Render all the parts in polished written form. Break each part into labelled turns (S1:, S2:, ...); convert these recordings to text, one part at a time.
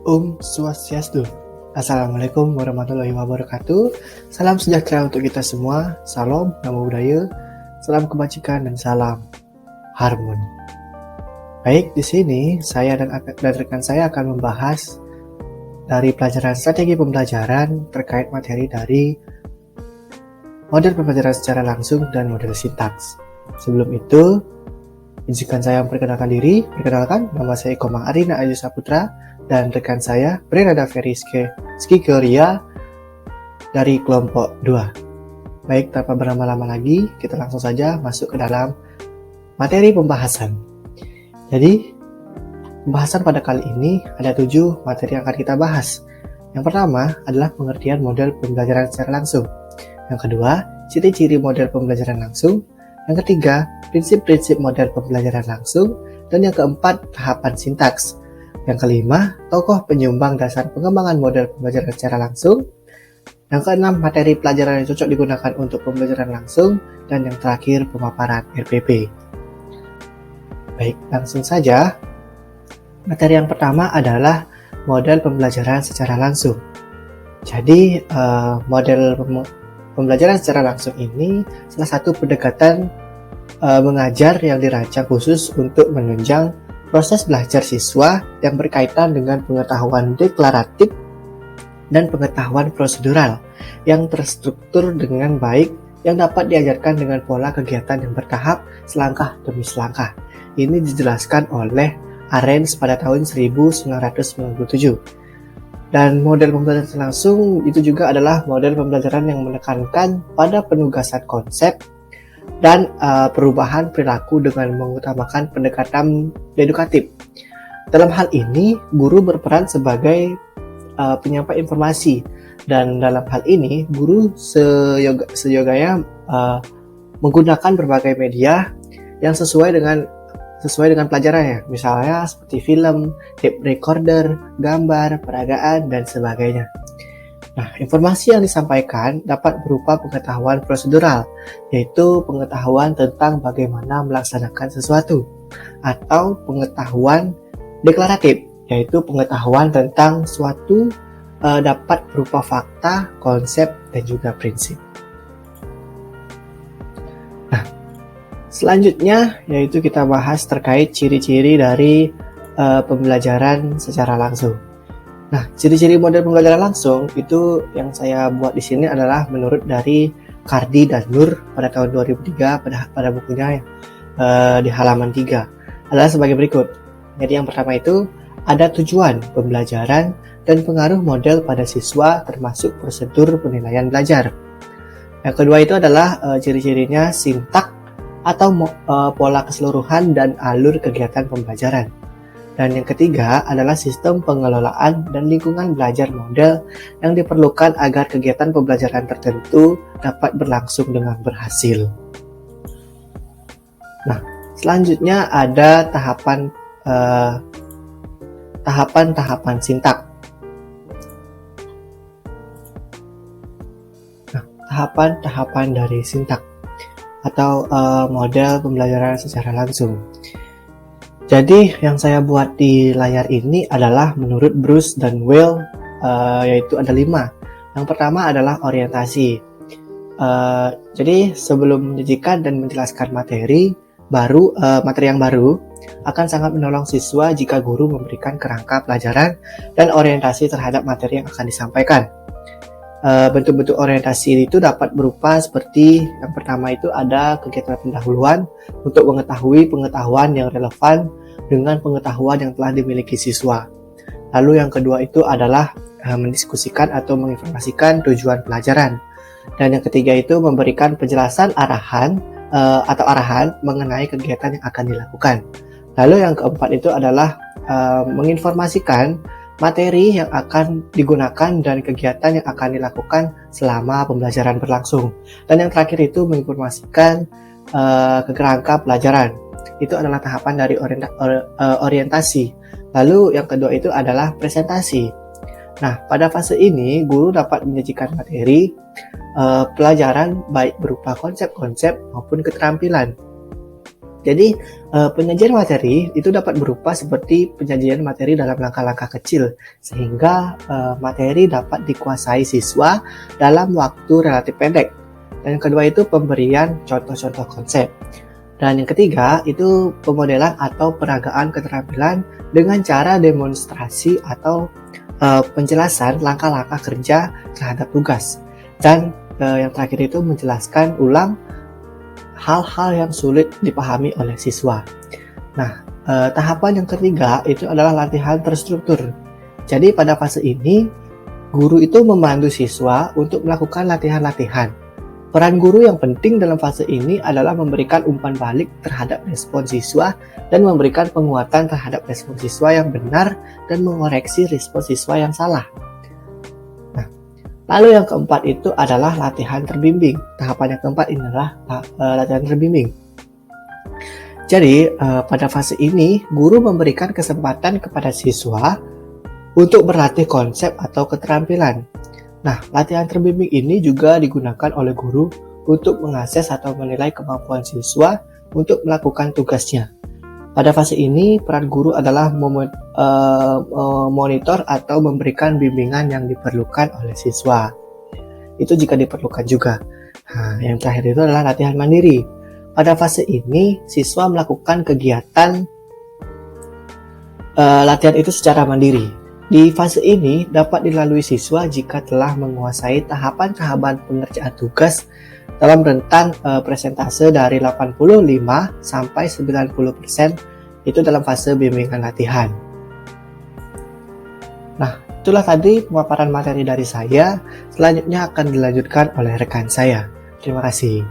S1: Om Swastiastu. Assalamualaikum warahmatullahi wabarakatuh. Salam sejahtera untuk kita semua. Salam, namo buddhaya, salam kebajikan dan salam harmoni. Baik, di sini saya dan rekan saya akan membahas dari pelajaran strategi pembelajaran terkait materi dari model pembelajaran secara langsung dan model sintaks. Sebelum itu, izinkan saya memperkenalkan diri. Perkenalkan, nama saya Komang Arina Ayu Saputra dan rekan saya Brenada Feriske Skikoria dari kelompok 2. Baik, tanpa berlama-lama lagi, kita langsung saja masuk ke dalam materi pembahasan. Jadi, pembahasan pada kali ini ada 7 materi yang akan kita bahas. Yang pertama adalah pengertian model pembelajaran secara langsung. Yang kedua, ciri-ciri model pembelajaran langsung. Yang ketiga, prinsip-prinsip model pembelajaran langsung. Dan yang keempat, tahapan sintaks. Yang kelima, tokoh penyumbang dasar pengembangan model pembelajaran secara langsung. Yang keenam, materi pelajaran yang cocok digunakan untuk pembelajaran langsung. Dan yang terakhir, pemaparan RPP. Baik, langsung saja. Materi yang pertama adalah model pembelajaran secara langsung. Jadi, model pembelajaran secara langsung ini salah satu pendekatan mengajar yang dirancang khusus untuk menunjang proses belajar siswa yang berkaitan dengan pengetahuan deklaratif dan pengetahuan prosedural yang terstruktur dengan baik yang dapat diajarkan dengan pola kegiatan yang bertahap selangkah demi selangkah. Ini dijelaskan oleh Arens pada tahun 1997. Dan model pembelajaran langsung itu juga adalah model pembelajaran yang menekankan pada penugasan konsep dan perubahan perilaku dengan mengutamakan pendekatan edukatif. Dalam hal ini, guru berperan sebagai penyampai informasi, dan dalam hal ini, guru seyoganya menggunakan berbagai media yang sesuai dengan pelajarannya, misalnya seperti film, tape recorder, gambar, peragaan, dan sebagainya. Nah, informasi yang disampaikan dapat berupa pengetahuan prosedural, yaitu pengetahuan tentang bagaimana melaksanakan sesuatu, atau pengetahuan deklaratif, yaitu pengetahuan tentang suatu dapat berupa fakta, konsep, dan juga prinsip. Nah, selanjutnya yaitu kita bahas terkait ciri-ciri dari pembelajaran secara langsung. Nah, ciri-ciri model pembelajaran langsung itu yang saya buat di sini adalah menurut dari Kardi dan Nur pada tahun 2003 pada bukunya di halaman 3 adalah sebagai berikut. Jadi yang pertama itu ada tujuan pembelajaran dan pengaruh model pada siswa termasuk prosedur penilaian belajar. Yang kedua itu adalah ciri-cirinya sintak atau pola keseluruhan dan alur kegiatan pembelajaran. Dan yang ketiga adalah sistem pengelolaan dan lingkungan belajar model yang diperlukan agar kegiatan pembelajaran tertentu dapat berlangsung dengan berhasil. Nah, selanjutnya ada tahapan sintak. Nah, tahapan dari sintak atau model pembelajaran secara langsung. Jadi yang saya buat di layar ini adalah menurut Bruce dan Weil, yaitu ada 5. Yang pertama adalah orientasi. Jadi sebelum menyajikan dan menjelaskan materi yang baru akan sangat menolong siswa jika guru memberikan kerangka pelajaran dan orientasi terhadap materi yang akan disampaikan. Bentuk-bentuk orientasi itu dapat berupa seperti yang pertama itu ada kegiatan pendahuluan untuk mengetahui pengetahuan yang relevan dengan pengetahuan yang telah dimiliki siswa. Lalu yang kedua itu adalah mendiskusikan atau menginformasikan tujuan pelajaran. Dan yang ketiga itu memberikan penjelasan arahan mengenai kegiatan yang akan dilakukan. Lalu yang keempat itu adalah menginformasikan materi yang akan digunakan dan kegiatan yang akan dilakukan selama pembelajaran berlangsung. Dan yang terakhir itu menginformasikan kerangka pelajaran. Itu adalah tahapan dari orientasi. Lalu yang kedua itu adalah presentasi. Nah, pada fase ini guru dapat menyajikan materi pelajaran baik berupa konsep-konsep maupun keterampilan. Jadi, penyajian materi itu dapat berupa seperti penyajian materi dalam langkah-langkah kecil, sehingga materi dapat dikuasai siswa dalam waktu relatif pendek. Dan yang kedua itu pemberian contoh-contoh konsep. Dan yang ketiga itu pemodelan atau peragaan keterampilan dengan cara demonstrasi atau penjelasan langkah-langkah kerja terhadap tugas. Dan yang terakhir itu menjelaskan ulang hal-hal yang sulit dipahami oleh siswa. Nah, tahapan yang ketiga itu adalah latihan terstruktur. Jadi pada fase ini, guru itu membantu siswa untuk melakukan latihan-latihan. Peran guru yang penting dalam fase ini adalah memberikan umpan balik terhadap respon siswa dan memberikan penguatan terhadap respon siswa yang benar dan mengoreksi respon siswa yang salah. Lalu yang keempat itu adalah latihan terbimbing. Tahapan yang keempat ini adalah latihan terbimbing. Jadi pada fase ini guru memberikan kesempatan kepada siswa untuk berlatih konsep atau keterampilan. Nah, latihan terbimbing ini juga digunakan oleh guru untuk mengakses atau menilai kemampuan siswa untuk melakukan tugasnya. Pada fase ini, peran guru adalah memonitor atau memberikan bimbingan yang diperlukan oleh siswa. Itu jika diperlukan juga. Nah, yang terakhir itu adalah latihan mandiri. Pada fase ini, siswa melakukan kegiatan latihan itu secara mandiri. Di fase ini dapat dilalui siswa jika telah menguasai tahapan-tahapan pengerjaan tugas dalam rentang persentase dari 85 sampai 90% itu dalam fase bimbingan latihan. Nah, itulah tadi pemaparan materi dari saya. Selanjutnya akan dilanjutkan oleh rekan saya. Terima kasih.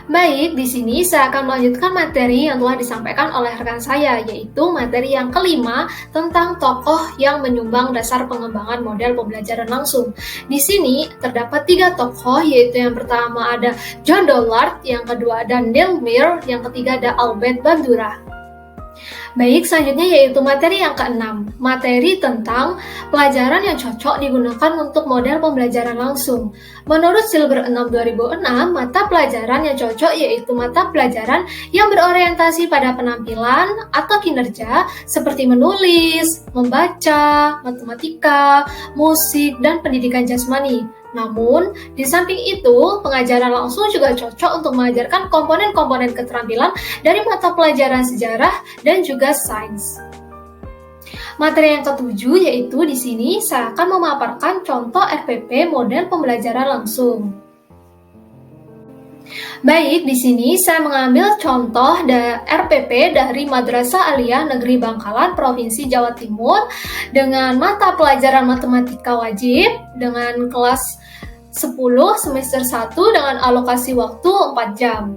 S2: Baik, di sini saya akan melanjutkan materi yang telah disampaikan oleh rekan saya, yaitu materi yang kelima tentang tokoh yang menyumbang dasar pengembangan model pembelajaran langsung. Di sini terdapat 3 tokoh, yaitu yang pertama ada John Dollard, yang kedua ada Neil Mir, yang ketiga ada Albert Bandura. Baik, selanjutnya yaitu materi yang ke-6, materi tentang pelajaran yang cocok digunakan untuk model pembelajaran langsung. Menurut Silber 6 2006, mata pelajaran yang cocok yaitu mata pelajaran yang berorientasi pada penampilan atau kinerja seperti menulis, membaca, matematika, musik, dan pendidikan jasmani. Namun, di samping itu, pengajaran langsung juga cocok untuk mengajarkan komponen-komponen keterampilan dari mata pelajaran sejarah dan juga sains. Materi yang ke-7 yaitu di sini saya akan memaparkan contoh RPP model pembelajaran langsung. Baik, di sini saya mengambil contoh RPP dari Madrasah Aliyah Negeri Bangkalan, Provinsi Jawa Timur dengan mata pelajaran matematika wajib dengan kelas 10 semester 1 dengan alokasi waktu 4 jam.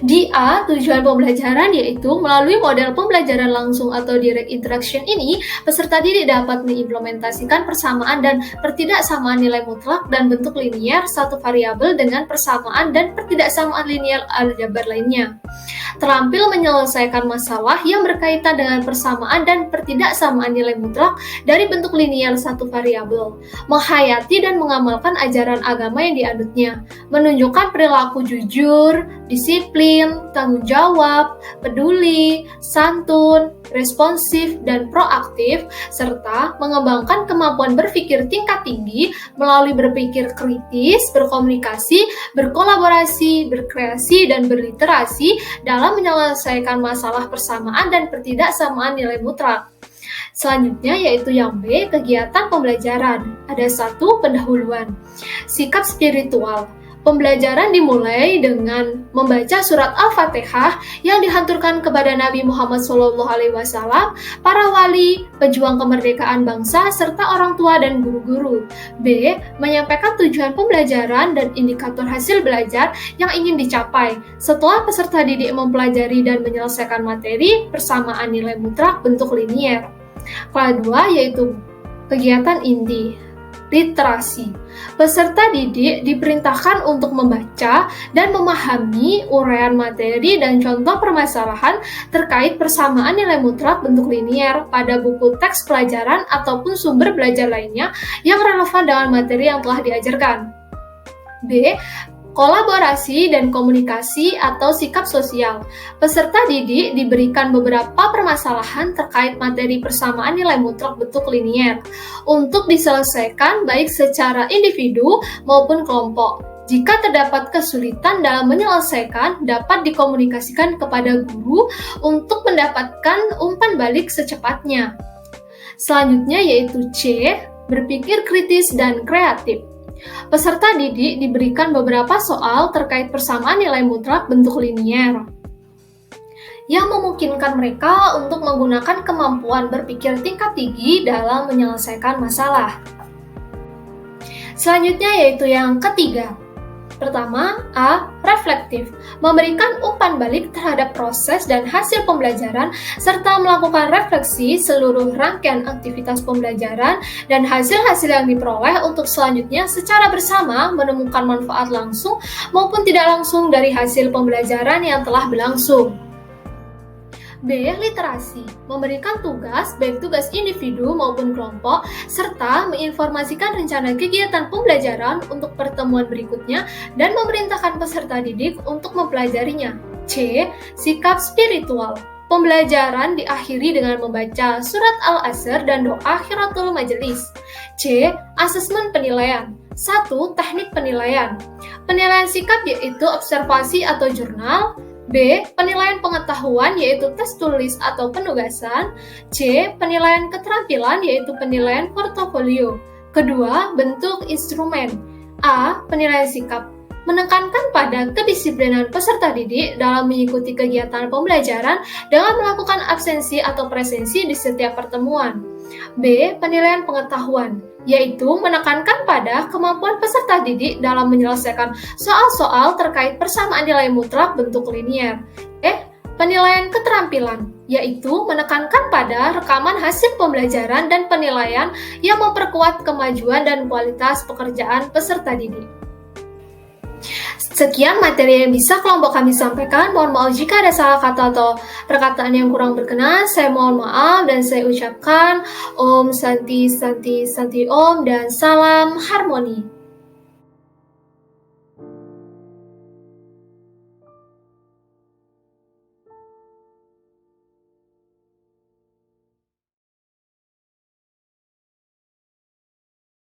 S2: Di A, tujuan pembelajaran yaitu melalui model pembelajaran langsung atau direct interaction ini, peserta didik dapat mengimplementasikan persamaan dan pertidaksamaan nilai mutlak dan bentuk linier satu variabel dengan persamaan dan pertidaksamaan linear aljabar lainnya. Terampil menyelesaikan masalah yang berkaitan dengan persamaan dan pertidaksamaan nilai mutlak dari bentuk linier satu variabel, menghayati dan mengamalkan ajaran agama yang dianutnya, menunjukkan perilaku jujur, disiplin, tanggung jawab, peduli, santun, responsif, dan proaktif, serta mengembangkan kemampuan berpikir tingkat tinggi melalui berpikir kritis, berkomunikasi, berkolaborasi, berkreasi, dan berliterasi dalam menyelesaikan masalah persamaan dan pertidaksamaan nilai mutlak. Selanjutnya yaitu yang B, kegiatan pembelajaran. Ada 1, pendahuluan. Sikap spiritual. Pembelajaran dimulai dengan membaca surat Al-Fatihah yang dihanturkan kepada Nabi Muhammad SAW, para wali, pejuang kemerdekaan bangsa, serta orang tua dan guru-guru. B. Menyampaikan tujuan pembelajaran dan indikator hasil belajar yang ingin dicapai. Setelah peserta didik mempelajari dan menyelesaikan materi, persamaan nilai mutlak bentuk linier. Kedua yaitu kegiatan inti. Literasi. Peserta didik diperintahkan untuk membaca dan memahami uraian materi dan contoh permasalahan terkait persamaan nilai mutlak bentuk linier pada buku teks pelajaran ataupun sumber belajar lainnya yang relevan dengan materi yang telah diajarkan. B. kolaborasi dan komunikasi atau sikap sosial. Peserta didik diberikan beberapa permasalahan terkait materi persamaan nilai mutlak bentuk linier untuk diselesaikan baik secara individu maupun kelompok. Jika terdapat kesulitan dalam menyelesaikan, dapat dikomunikasikan kepada guru untuk mendapatkan umpan balik secepatnya. Selanjutnya yaitu C, berpikir kritis dan kreatif. Peserta didik diberikan beberapa soal terkait persamaan nilai mutlak bentuk linier yang memungkinkan mereka untuk menggunakan kemampuan berpikir tingkat tinggi dalam menyelesaikan masalah. Selanjutnya yaitu yang ketiga. Pertama, A. Reflektif, memberikan umpan balik terhadap proses dan hasil pembelajaran serta melakukan refleksi seluruh rangkaian aktivitas pembelajaran dan hasil-hasil yang diperoleh untuk selanjutnya secara bersama menemukan manfaat langsung maupun tidak langsung dari hasil pembelajaran yang telah berlangsung. B. Literasi, memberikan tugas, baik tugas individu maupun kelompok, serta menginformasikan rencana kegiatan pembelajaran untuk pertemuan berikutnya dan memerintahkan peserta didik untuk mempelajarinya. C. Sikap spiritual, pembelajaran diakhiri dengan membaca surat Al-Asr dan doa akhiratul majelis. C. Asesmen penilaian. 1. Teknik penilaian. Penilaian sikap yaitu observasi atau jurnal. B. Penilaian pengetahuan yaitu tes tulis atau penugasan. C. Penilaian keterampilan yaitu penilaian portofolio. Kedua, bentuk instrumen. A. Penilaian sikap, menekankan pada kedisiplinan peserta didik dalam mengikuti kegiatan pembelajaran dengan melakukan absensi atau presensi di setiap pertemuan. B. Penilaian pengetahuan, yaitu menekankan pada kemampuan peserta didik dalam menyelesaikan soal-soal terkait persamaan nilai mutlak bentuk linier. Penilaian keterampilan, yaitu menekankan pada rekaman hasil pembelajaran dan penilaian yang memperkuat kemajuan dan kualitas pekerjaan peserta didik. Sekian materi yang bisa kelompok kami sampaikan. Mohon maaf jika ada salah kata atau perkataan yang kurang berkenan. Saya mohon maaf dan saya ucapkan Om Santi Santi Santi Om dan salam harmoni.